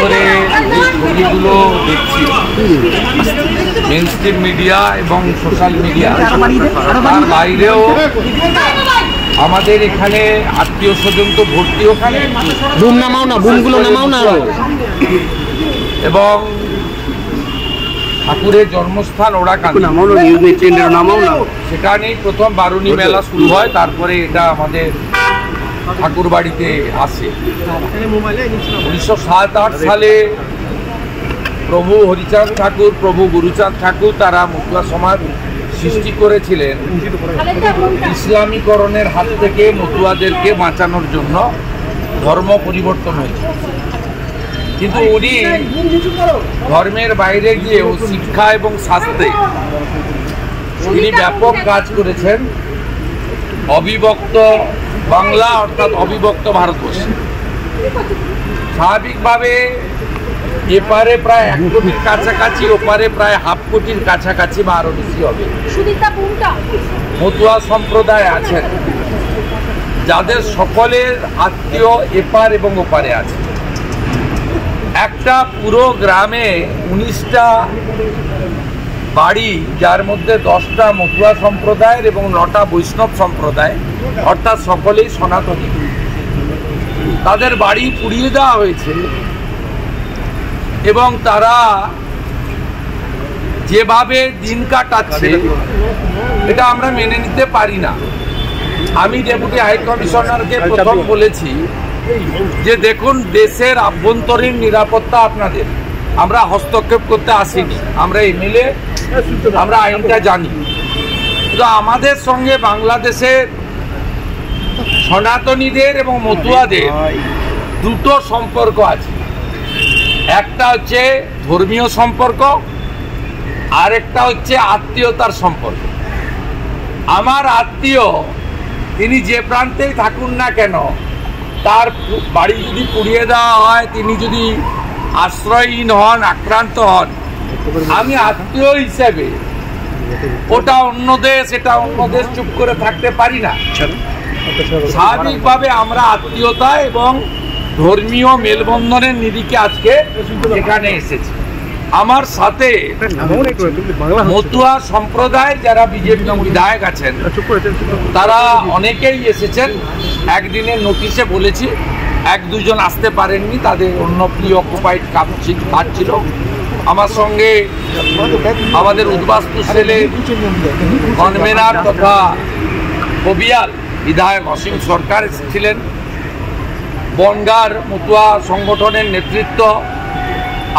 ধরে যে ছবিগুলো দেখছি মেইনস্ট্রিম মিডিয়া এবং সোশ্যাল মিডিয়া, তার বাইরেও আমাদের এখানে আত্মীয় স্বজন তো ভর্তি, ওখানে বুম নামাও না, বুমগুলো নামাও না। এবং ঠাকুরের জন্মস্থান ওরাকান্দি, সেখানেই প্রথম বারুণী মেলা শুরু হয়, তারপরে এটা আমাদের ঠাকুর বাড়িতে আসে। 1907-8 সালে প্রভু হরিচাঁদ ঠাকুর, প্রভু গুরুচাঁদ ঠাকুর তারা মতুয়া সমাজ সৃষ্টি করেছিলেন ইসলামীকরণের হাত থেকে মতুয়াদেরকে বাঁচানোর জন্য। ধর্ম পরিবর্তন হয়েছে, কিন্তু উনি ধর্মের বাইরে গিয়েও শিক্ষা এবং স্বাস্থ্যে তিনি ব্যাপক কাজ করেছেন। অবিভক্ত বাংলা অর্থাৎ অবিভক্ত ভারতবর্ষে স্বাভাবিকভাবে এপারে প্রায় 1 কোটির কাছাকাছি, ওপারে প্রায় 1/2 কোটির কাছাকাছি বা আরো বেশি হবে মতুয়া সম্প্রদায় আছেন, যাদের সকলের আত্মীয় এপার এবং ওপারে আছে। একটা পুরো গ্রামে 19টা বাড়ি, যার মধ্যে 10টা মতুয়া সম্প্রদায়ের এবং 9টা বৈষ্ণব সম্প্রদায়, অর্থাৎ সকলেই সনাতনী। তাদের বাড়ি পুড়িয়ে দেওয়া হয়েছে এবং তারা যেভাবে দিন কাটাচ্ছে এটা আমরা মেনে নিতে পারি না। আমি ডেপুটি হাই কমিশনারকে প্রথম বলেছি যে দেখুন, দেশের আভ্যন্তরীণ নিরাপত্তা আপনাদের, আমরা হস্তক্ষেপ করতে আসিনি, আমরা এমএলএ, আমরা আইনটা জানি, কিন্তু আমাদের সঙ্গে বাংলাদেশের সনাতনীদের এবং মতুয়াদের দুটো সম্পর্ক আছে। একটা হচ্ছে ধর্মীয় সম্পর্ক, আরেকটা হচ্ছে আত্মীয়তার সম্পর্ক। আমার আত্মীয় তিনি যে প্রান্তেই থাকুন না কেন, তার বাড়ি যদি পুড়িয়ে দেওয়া হয়, তিনি যদি আশ্রয়হীন হন, আক্রান্ত হন, আমি আত্মীয় হিসেবে ওটা অন্য দেশ, এটা অন্য দেশ চুপ করে থাকতে পারি না। স্বাভাবিকভাবে আমরা আত্মীয়তা এবং ধর্মীয় মেলবন্ধনের নিরিখে আজকে এখানে এসেছি। আমার সাথে মতুয়া সম্প্রদায় যারা বিজেপি বিধায়ক আছেন তারা অনেকেই এসেছেন। একদিনের নোটিশে বলেছি, 1-2 জন আসতে পারেননি, তাদের অন্য প্রি অকুপাইড কাজ ছিল। আমার সঙ্গে আমাদের উদ্বাস্তু সেলে কনভেনার তথা কবিয়াল বিধায়ক অসীম সরকার এসেছিলেন। বনগাঁর মতুয়া সংগঠনের নেতৃত্ব,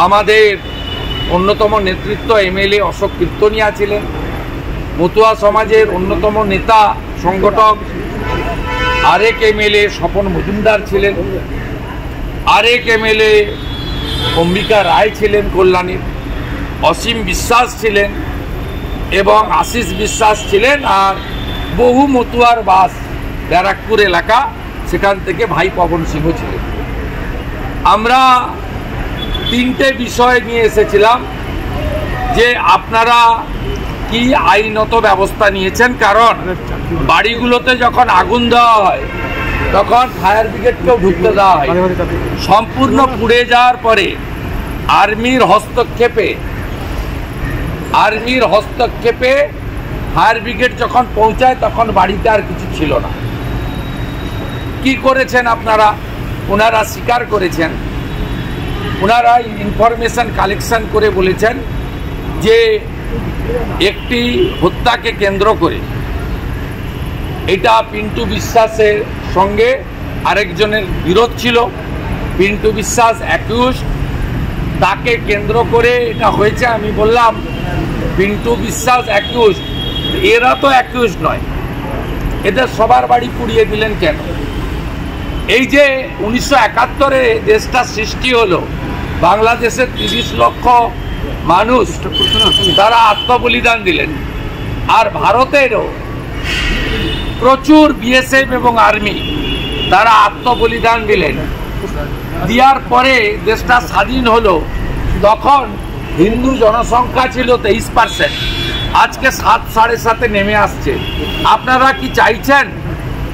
আমাদের অন্যতম নেতৃত্ব এমএলএ অশোক কীর্তনিয়া ছিলেন। মতুয়া সমাজের অন্যতম নেতা সংগঠক আরেক এমএলএ স্বপন মজুমদার ছিলেন, আরেক এমএলএ অম্বিকা রায় ছিলেন কল্যাণীর, অসীম বিশ্বাস ছিলেন এবং আশিস বিশ্বাস ছিলেন, আর বহু মতুয়ার বাস ব্যারাকপুর এলাকা, সেখান থেকে ভাই পবন সিংহ ছিলেন। আমরা 3টে বিষয় নিয়ে এসেছিলাম যে আপনারা কি আইনত ব্যবস্থা নিয়েছেন, কারণ বাড়িগুলোতে যখন আগুন দেওয়া হয় তখন ফায়ার ব্রিগেডকেও ঢুকতে দেওয়া হয়। সম্পূর্ণ পুড়ে যাওয়ার পরে আর্মির হস্তক্ষেপে ফায়ার ব্রিগেড যখন পৌঁছায় তখন বাড়িতে আর কিছু ছিল না। কি করেছেন আপনারা? ওনারা স্বীকার করেছেন, ওনারা ইনফরমেশন কালেকশন করে বলেছেন যে একটি হত্যাকে কেন্দ্র করে, এটা পিন্টু বিশ্বাসের সঙ্গে আরেকজনের বিরোধ ছিল। পিন্টু বিশ্বাস অ্যাকিউজড, তাকে কেন্দ্র করে এটা হয়েছে। আমি বললাম পিন্টু বিশ্বাস অ্যাকিউজড, এরা তো অ্যাকিউজড নয়, এদের সবার বাড়ি পুড়িয়ে দিলেন কেন? এই যে 1971-এ দেশটা সৃষ্টি হলো, বাংলাদেশের 30 লক্ষ মানুষ তারা আত্মবলিদান দিলেন, আর ভারতেরও প্রচুর বিএসএফ এবং আর্মি তারা আত্মবলিদান দিলেন। দেওয়ার পরে দেশটা স্বাধীন হলো, তখন হিন্দু জনসংখ্যা ছিল 23%, আজকে 7-7.5 নেমে আসছে। আপনারা কি চাইছেন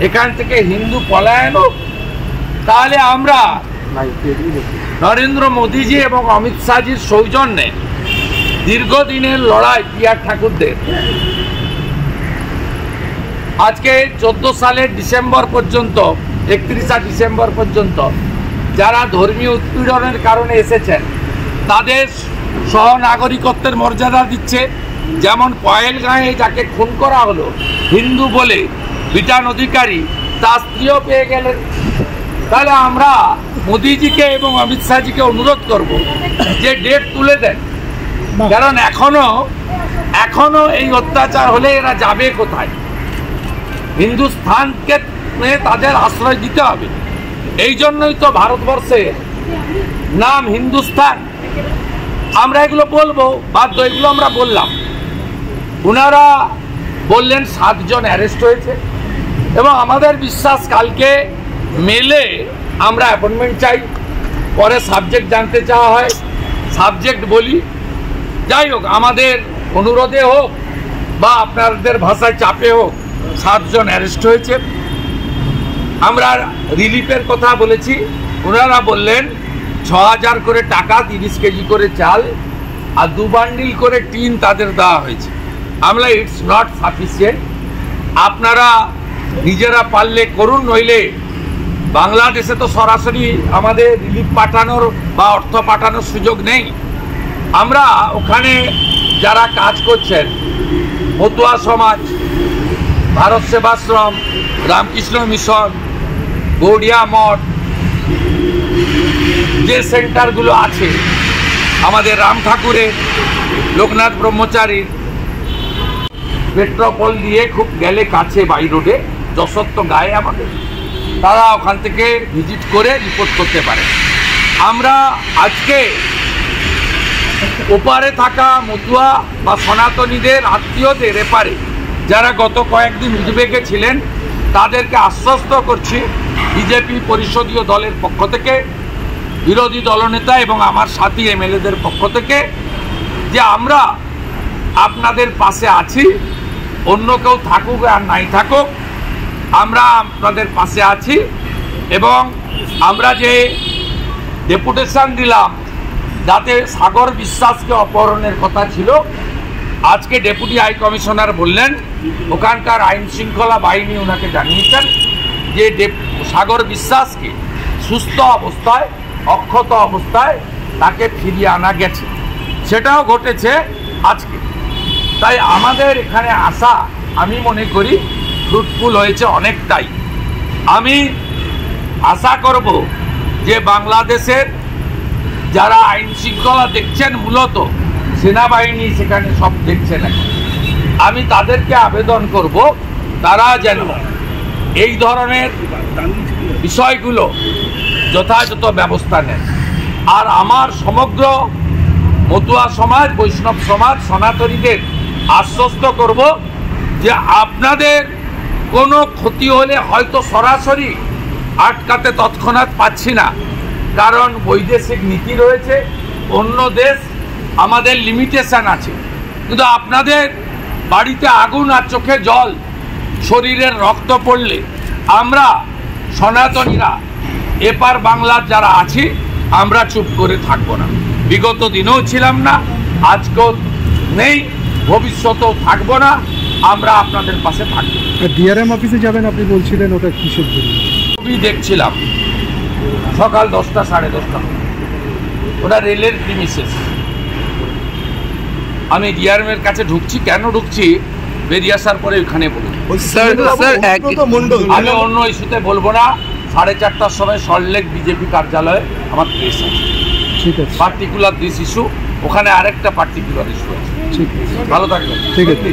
এখান থেকে হিন্দু পলায়ন হোক? তাহলে আমরা নরেন্দ্র মোদীজি এবং অমিত শাহজির সৌজন্যে দীর্ঘদিনের লড়াই পিয়ার ঠাকুরদের আজকে 14 সালের ডিসেম্বর পর্যন্ত 31 ডিসেম্বর পর্যন্ত যারা ধর্মীয় উৎপীড়নের কারণে এসেছেন তাদের সহনাগরিকত্বের মর্যাদা দিচ্ছে। যেমন পয়েলগাঁয়ে যাকে খুন করা হলো হিন্দু বলে বিটান অধিকারী, তার স্ত্রীও পেয়ে গেলেন। তাহলে আমরা মোদিজিকে এবং অমিত শাহজিকে অনুরোধ করব যে ডেট তুলে দেন, কারণ এখনো এই অত্যাচার হলে এরা যাবে কোথায়? হিন্দুস্থানকে তাদের আশ্রয় দিতে হবে। এই জন্যই তো ভারতবর্ষের নাম হিন্দুস্তান। আমরা এগুলো বলবো বাধ্য, এগুলো আমরা বললাম। ওনারা বললেন 7 জন অ্যারেস্ট হয়েছে এবং আমাদের বিশ্বাস কালকে মেলে আমরা অ্যাপয়েন্টমেন্ট চাই। পরে সাবজেক্ট জানতে চাওয়া হয়, সাবজেক্ট বলি। যাই হোক, আমাদের অনুরোধে হোক বা আপনাদের ভাষায় চাপে হোক, 7 জন অ্যারেস্ট হয়েছে। আমরা রিলিফের কথা বলেছি, ওনারা বললেন 6000 করে টাকা, 30 কেজি করে চাল আর 2 বান্ডিল করে টিন তাদের দেওয়া হয়েছে। আমরা ইটস নট সাফিসিয়েন্ট, আপনারা নিজেরা পারলে করুন, নইলে বাংলাদেশে তো সরাসরি আমাদের রিলিফ পাঠানোর বা অর্থ পাঠানোর সুযোগ নেই। আমরা ওখানে যারা কাজ করছেন, মতুয়া সমাজ, ভারত সেবাশ্রম, রামকৃষ্ণ মিশন, গৌড়িয়া মঠ, যে সেন্টারগুলো আছে আমাদের রাম ঠাকুরের, লোকনাথ ব্রহ্মচারীর, পেট্রোপল দিয়ে খুব গেলে কাছে বাই রোডে, যশোর তো গায়ে আমাদের, তারা ওখান থেকে ভিজিট করে রিপোর্ট করতে পারে। আমরা আজকে ওপারে থাকা মতুয়া বা সনাতনীদের আত্মীয়দের এপারে যারা গত কয়েকদিন উদ্বেগে ছিলেন তাদেরকে আশ্বস্ত করছি বিজেপি পরিষদীয় দলের পক্ষ থেকে, বিরোধী দলনেতা এবং আমার সাথী এমএলএদের পক্ষ থেকে, যে আমরা আপনাদের পাশে আছি। অন্য কেউ থাকুক আর নাই থাকুক, আমরা আপনাদের পাশে আছি। এবং আমরা যে ডেপুটেশন দিলাম যাতে সাগর বিশ্বাসকে অপহরণের কথা ছিল, আজকে ডেপুটি হাই কমিশনার বললেন ওখানকার আইন শৃঙ্খলা বাহিনী ওনাকে জানিয়েছেন যে সাগর বিশ্বাসকে সুস্থ অবস্থায়, অক্ষত অবস্থায় তাকে ফিরিয়ে আনা গেছে। সেটাও ঘটেছে আজকে। তাই আমাদের এখানে আসা আমি মনে করি ফ্রুটফুল হয়েছে অনেকটাই। আমি আশা করব যে বাংলাদেশের যারা আইন শৃঙ্খলা দেখছেন, মূলত সেনাবাহিনী সেখানে সব দেখছেন এখন, আমি তাদেরকে আবেদন করব তারা যেন এই ধরনের বিষয়গুলো যথাযথ ব্যবস্থা নেন। আর আমার সমগ্র মতুয়া সমাজ, বৈষ্ণব সমাজ, সনাতনীদের আশ্বস্ত করব যে আপনাদের কোনো ক্ষতি হলে হয়তো সরাসরি আটকাতে তৎক্ষণাৎ পাচ্ছি না, কারণ বৈদেশিক নীতি রয়েছে, অন্য দেশ, আমাদের লিমিটেশন আছে। কিন্তু আপনাদের বাড়িতে আগুন আর চোখে জল, শরীরের রক্ত পড়লে আমরা সনাতনীরা এপার বাংলার যারা আছি আমরা চুপ করে থাকবো না। বিগত দিনেও ছিলাম না, আজকেও নেই, ভবিষ্যতেও থাকবো না। আমরা আপনাদের পাশে থাকবো। ডিআরএম অফিসে যাবেন আপনি বলছিলেন, ওটা কিসের জন্য? ছবি দেখছিলাম সকাল 10টা 10:30, ওটা রেলের প্রিমিসেস। আমি ডিআরএম এর কাছে ঢুকছি, কেন ঢুকছি বেরিয়ে আসার পরে ওখানে বলুন। আমি অন্য ইস্যুতে বলবো না। 4:30টার সময় সল্টলেক বিজেপি কার্যালয়ে আমার প্রেস আছে। ঠিক আছে, পার্টিকুলার দিস ইস্যু, ওখানে আরেকটা পার্টিকুলার ইস্যু আছে। ঠিক আছে, ভালো থাকবেন। ঠিক আছে।